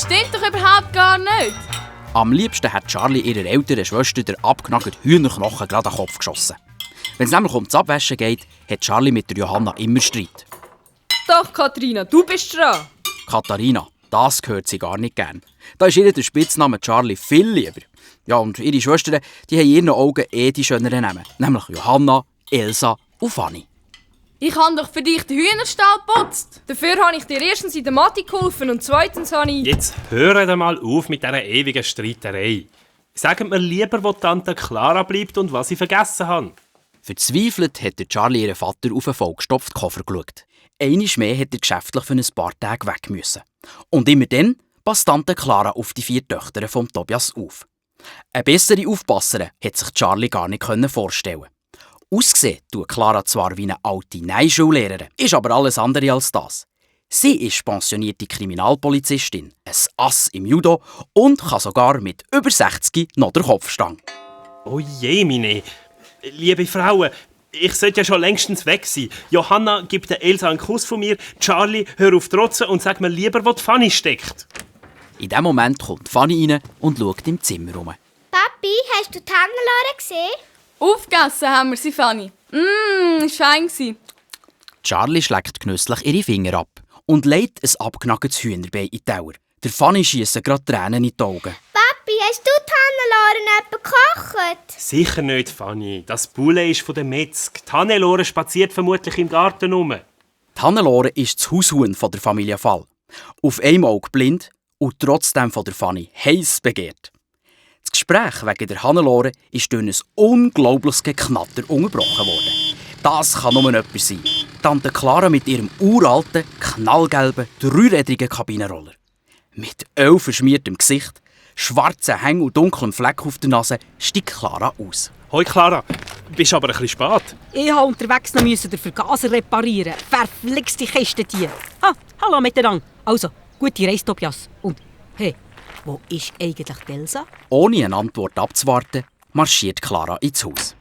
Das stimmt doch überhaupt gar nicht. Am liebsten hat Charlie ihrer älteren Schwester den abgenagten Hühnerknochen gerade an den Kopf geschossen. Wenn es nämlich ums Abwaschen geht, hat Charlie mit der Johanna immer Streit. Doch, Katharina, du bist dran. Katharina, das gehört sie gar nicht gern. Da ist ihr der Spitzname Charlie viel lieber. Ja, und ihre Schwestern, die haben in ihren Augen die schöneren Namen. Nämlich Johanna, Elsa und Fanny. Ich habe doch für dich den Hühnerstall geputzt. Dafür habe ich dir erstens in der Mathe geholfen und zweitens habe ich... Jetzt hört mal auf mit dieser ewigen Streiterei. Sagt mir lieber, wo Tante Clara bleibt und was ich vergessen habe. Verzweifelt hat der Charlie ihren Vater auf einen vollgestopften Koffer geschaut. Einmal mehr hat er geschäftlich für ein paar Tage weg müssen. Und immer dann passt Tante Clara auf die 4 Töchter von Tobias auf. Eine bessere Aufpasserin hat sich Charlie gar nicht vorstellen. Ausgesehen tut Clara zwar wie eine alte Nein-Schullehrerin, ist aber alles andere als das. Sie ist pensionierte Kriminalpolizistin, ein Ass im Judo und kann sogar mit über 60 noch den Kopf stangen. Oh je, meine. Liebe Frauen, ich sollte ja schon längstens weg sein. Johanna gibt der Elsa einen Kuss von mir. Charlie, hör auf trotzen und sag mir lieber, wo die Fanny steckt. In diesem Moment kommt Fanny rein und schaut im Zimmer herum. Papi, hast du die Hannelore gesehen? Aufgegessen haben wir sie, Fanny. Fein gsi. Charlie schlägt genüsslich ihre Finger ab und legt ein abgenagtes Hühnerbein in die Teller. Der Fanny schiessen gerade Tränen in die Augen. Papi, hast du die Hannelore nicht gekocht? Sicher nicht, Fanny. Das Poulet ist von der Metzg. Die Hannelore spaziert vermutlich im Garten rum. Die Hannelore ist das Haushuhn von der Familie Fall. Auf einem Auge blind und trotzdem von der Fanny heiß begehrt. Das Gespräch wegen der Hannelore ist durch ein unglaubliches Geknatter unterbrochen worden. Das kann nur jemand sein. Tante Clara mit ihrem uralten, knallgelben, dreirädrigen Kabinenroller. Mit Öl verschmiertem Gesicht, schwarzen Hängen und dunklem Fleck auf der Nase steigt Clara aus. Hoi Clara, bist aber ein bisschen spät. Ich musste unterwegs noch den Vergaser reparieren. Verflixte Kistentier. Hallo miteinander. Also, gute Reise, Tobias. Und, hey, wo ist eigentlich die Elsa? Ohne eine Antwort abzuwarten, marschiert Clara ins Haus.